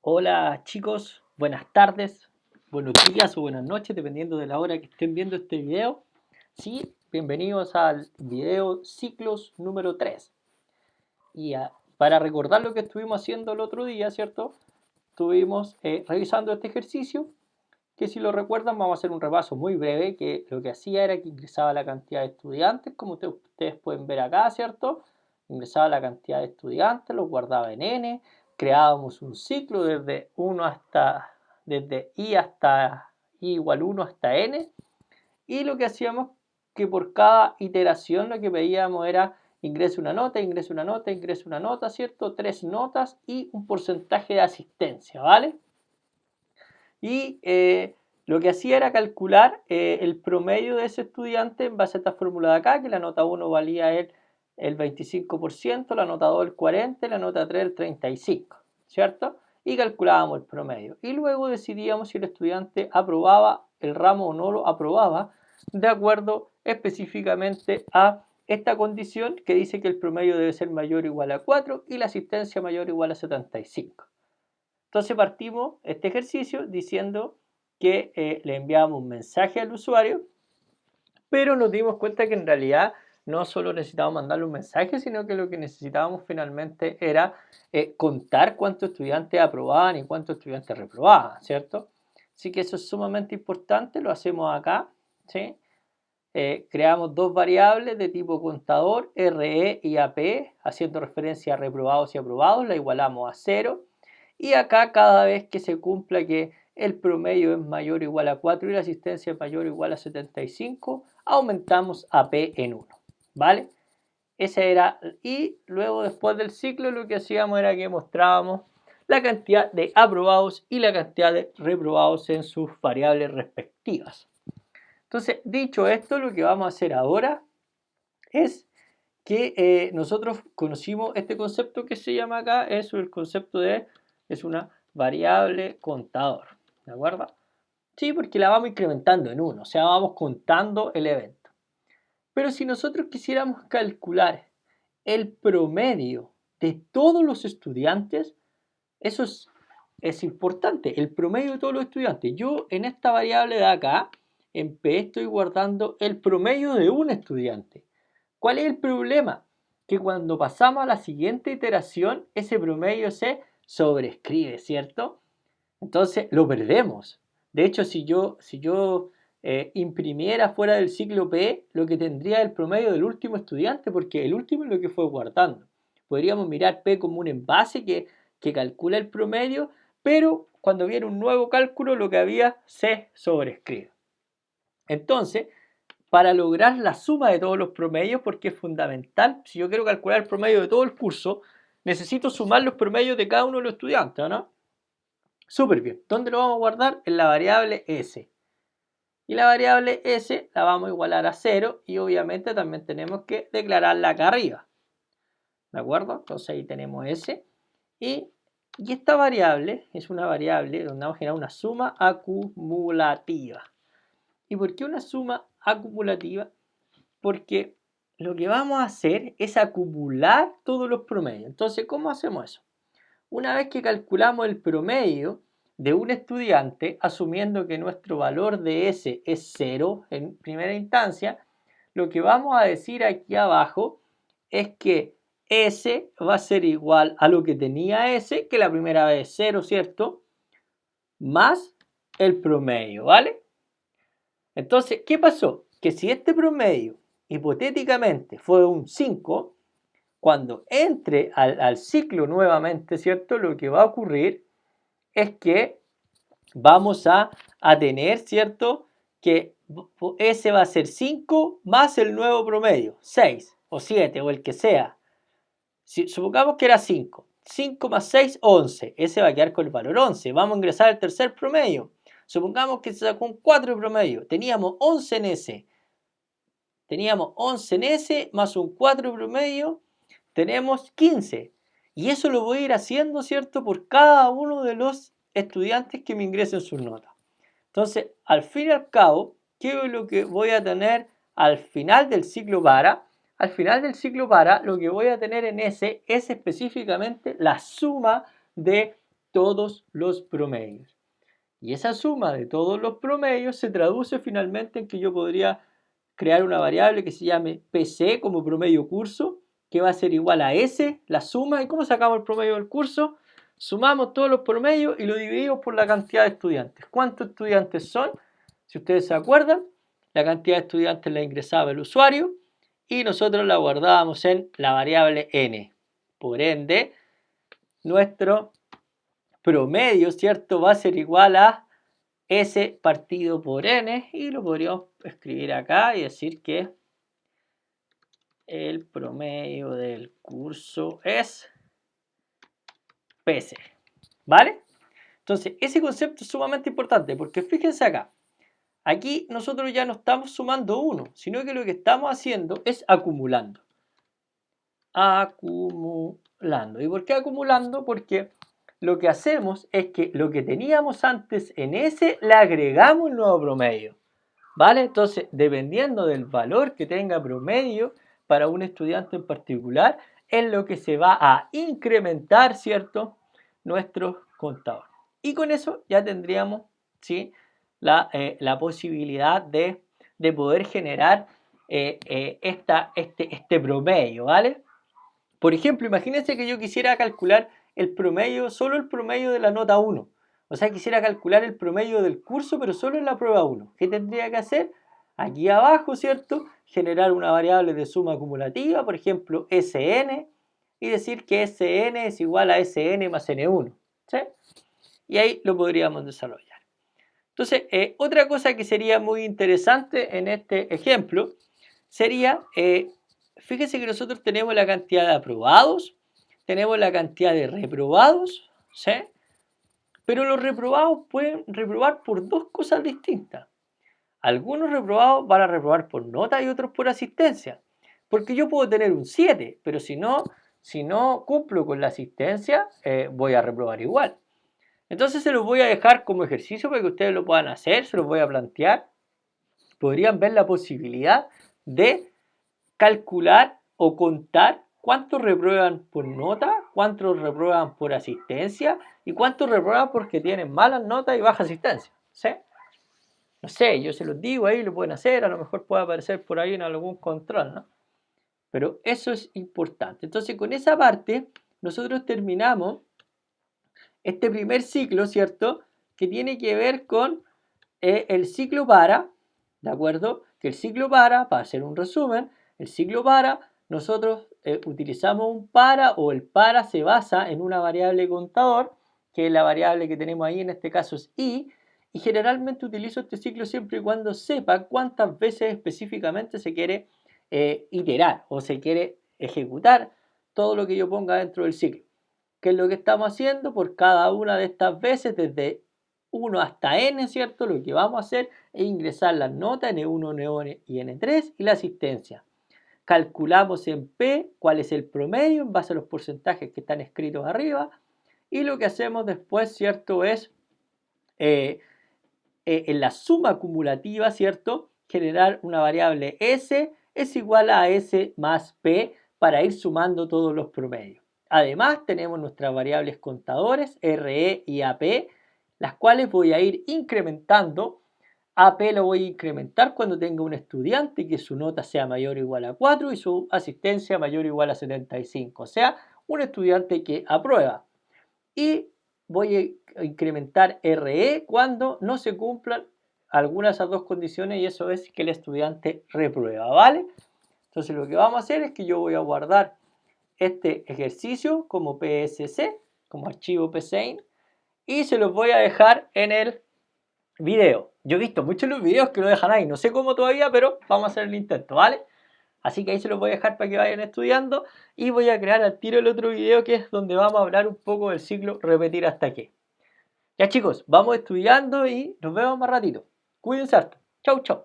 Hola chicos, buenas tardes, buenos días o buenas noches, dependiendo de la hora que estén viendo este video. Sí, bienvenidos al video ciclos número 3. Para recordar lo que estuvimos haciendo el otro día, ¿cierto? Estuvimos revisando este ejercicio, que si lo recuerdan vamos a hacer un repaso muy breve, que lo que hacía era que ingresaba la cantidad de estudiantes, como ustedes pueden ver acá, ¿cierto? Ingresaba la cantidad de estudiantes, los guardaba en n, creábamos un ciclo desde i hasta i igual 1 hasta n, y lo que hacíamos que por cada iteración lo que veíamos era ingrese una nota, ingrese una nota, ingrese una nota, ¿cierto? 3 notas y un porcentaje de asistencia, ¿vale? Y lo que hacía era calcular el promedio de ese estudiante en base a esta fórmula de acá, que la nota 1 valía el 25%, la nota 2 el 40% y la nota 3 el 35%, ¿cierto? Y calculábamos el promedio. Y luego decidíamos si el estudiante aprobaba el ramo o no lo aprobaba, de acuerdo específicamente a esta condición que dice que el promedio debe ser mayor o igual a 4 y la asistencia mayor o igual a 75. Entonces partimos este ejercicio diciendo que le enviamos un mensaje al usuario, pero nos dimos cuenta que en realidad no solo necesitábamos mandarle un mensaje, sino que lo que necesitábamos finalmente era contar cuántos estudiantes aprobaban y cuántos estudiantes reprobaban, ¿cierto? Así que eso es sumamente importante, lo hacemos acá, ¿sí? Creamos dos variables de tipo contador, RE y AP, haciendo referencia a reprobados y aprobados, la igualamos a 0. Y acá cada vez que se cumpla que el promedio es mayor o igual a 4 y la asistencia es mayor o igual a 75, aumentamos a P en 1, ¿vale? Ese era, y luego después del ciclo lo que hacíamos era que mostrábamos la cantidad de aprobados y la cantidad de reprobados en sus variables respectivas. Entonces, dicho esto, lo que vamos a hacer ahora es que nosotros conocimos este concepto que se llama acá, es el concepto es una variable contador, ¿de acuerdo? Sí, porque la vamos incrementando en 1, o sea, vamos contando el evento. Pero si nosotros quisiéramos calcular el promedio de todos los estudiantes, eso es importante, el promedio de todos los estudiantes. Yo en esta variable de acá, en P, estoy guardando el promedio de un estudiante. ¿Cuál es el problema? Que cuando pasamos a la siguiente iteración, ese promedio se sobrescribe, ¿cierto? Entonces lo perdemos. De hecho, si yo imprimiera fuera del ciclo P, lo que tendría es el promedio del último estudiante, porque el último es lo que fue guardando. Podríamos mirar P como un envase que calcula el promedio, pero cuando viene un nuevo cálculo, lo que había se sobrescribe. Entonces, para lograr la suma de todos los promedios, porque es fundamental, si yo quiero calcular el promedio de todo el curso, necesito sumar los promedios de cada uno de los estudiantes, ¿no? Súper bien. ¿Dónde lo vamos a guardar? En la variable S. Y la variable S la vamos a igualar a 0 y obviamente también tenemos que declararla acá arriba. ¿De acuerdo? Entonces ahí tenemos S. Y esta variable es una variable donde vamos a generar una suma acumulativa. ¿Y por qué una suma acumulativa? Porque lo que vamos a hacer es acumular todos los promedios. Entonces, ¿cómo hacemos eso? Una vez que calculamos el promedio de un estudiante, asumiendo que nuestro valor de S es 0 en primera instancia, lo que vamos a decir aquí abajo es que S va a ser igual a lo que tenía S, que la primera vez es 0, ¿cierto? Más el promedio, ¿vale? Entonces, ¿qué pasó? Que si este promedio hipotéticamente fue un 5, cuando entre al ciclo nuevamente, ¿cierto? Lo que va a ocurrir es que vamos a tener, ¿cierto? Que S va a ser 5 más el nuevo promedio, 6 o 7 o el que sea. Si, supongamos que era 5. 5 más 6, 11. Ese va a quedar con el valor 11. Vamos a ingresar al tercer promedio. Supongamos que se sacó un 4 de promedio. Teníamos 11 en S. Teníamos 11 en S más un 4 de promedio. Tenemos 15. Y eso lo voy a ir haciendo, ¿cierto? Por cada uno de los estudiantes que me ingresen sus notas. Entonces, al fin y al cabo, ¿qué es lo que voy a tener al final del ciclo para? Al final del ciclo para, lo que voy a tener en S es específicamente la suma de todos los promedios. Y esa suma de todos los promedios se traduce finalmente en que yo podría crear una variable que se llame PC como promedio curso, que va a ser igual a S, la suma. ¿Y cómo sacamos el promedio del curso? Sumamos todos los promedios y lo dividimos por la cantidad de estudiantes. ¿Cuántos estudiantes son? Si ustedes se acuerdan, la cantidad de estudiantes la ingresaba el usuario y nosotros la guardábamos en la variable n. Por ende, nuestro promedio, ¿cierto?, va a ser igual a S partido por n, y lo podríamos escribir acá y decir que el promedio del curso es PC, ¿vale? Entonces, ese concepto es sumamente importante porque fíjense acá, aquí nosotros ya no estamos sumando 1, sino que lo que estamos haciendo es acumulando. Acumulando. ¿Y por qué acumulando? Porque lo que hacemos es que lo que teníamos antes en S le agregamos el nuevo promedio, ¿vale? Entonces, dependiendo del valor que tenga promedio para un estudiante en particular, es lo que se va a incrementar, ¿cierto?, nuestro contador. Y con eso ya tendríamos, ¿sí?, la posibilidad de poder generar este promedio, ¿vale? Por ejemplo, imagínense que yo quisiera calcular el promedio, solo el promedio de la nota 1. O sea, quisiera calcular el promedio del curso, pero solo en la prueba 1. ¿Qué tendría que hacer? Aquí abajo, ¿cierto?, generar una variable de suma acumulativa, por ejemplo, Sn, y decir que Sn es igual a Sn más N1. ¿Sí? Y ahí lo podríamos desarrollar. Entonces, otra cosa que sería muy interesante en este ejemplo sería, fíjense que nosotros tenemos la cantidad de aprobados, tenemos la cantidad de reprobados, ¿sí? Pero los reprobados pueden reprobar por dos cosas distintas. Algunos reprobados van a reprobar por nota y otros por asistencia. Porque yo puedo tener un 7, pero si no cumplo con la asistencia, voy a reprobar igual. Entonces se los voy a dejar como ejercicio para que ustedes lo puedan hacer, se los voy a plantear. Podrían ver la posibilidad de calcular o contar cuántos reprueban por nota, cuántos reprueban por asistencia y cuántos reprueban porque tienen malas notas y baja asistencia. ¿Sí? No sé, yo se los digo ahí, lo pueden hacer, a lo mejor puede aparecer por ahí en algún control, ¿no? Pero eso es importante. Entonces, con esa parte, nosotros terminamos este primer ciclo, ¿cierto?, que tiene que ver con el ciclo para, ¿de acuerdo? Que el ciclo para hacer un resumen, el ciclo para, nosotros utilizamos un para, o el para se basa en una variable contador, que es la variable que tenemos ahí, en este caso es i, y generalmente utilizo este ciclo siempre y cuando sepa cuántas veces específicamente se quiere iterar o se quiere ejecutar todo lo que yo ponga dentro del ciclo. ¿Qué es lo que estamos haciendo? Por cada una de estas veces, desde 1 hasta n, ¿cierto? Lo que vamos a hacer es ingresar las notas N1, N2 y N3 y la asistencia. Calculamos en P cuál es el promedio en base a los porcentajes que están escritos arriba, y lo que hacemos después, ¿cierto?, es en la suma acumulativa, ¿cierto?, generar una variable S es igual a S más P para ir sumando todos los promedios. Además, tenemos nuestras variables contadores, RE y AP, las cuales voy a ir incrementando. AP lo voy a incrementar cuando tenga un estudiante que su nota sea mayor o igual a 4 y su asistencia mayor o igual a 75, o sea, un estudiante que aprueba. Y voy a incrementar RE cuando no se cumplan algunas de esas dos condiciones, y eso es que el estudiante reprueba, ¿vale? Entonces lo que vamos a hacer es que yo voy a guardar este ejercicio como PSC, como archivo PSEIN, y se los voy a dejar en el video. Yo he visto muchos los videos que lo dejan ahí, no sé cómo todavía, pero vamos a hacer el intento, ¿vale? Así que ahí se los voy a dejar para que vayan estudiando, y voy a crear al tiro el otro video, que es donde vamos a hablar un poco del ciclo repetir hasta aquí. Ya, chicos, vamos estudiando y nos vemos más ratito. Cuídense harto. Chau, chau.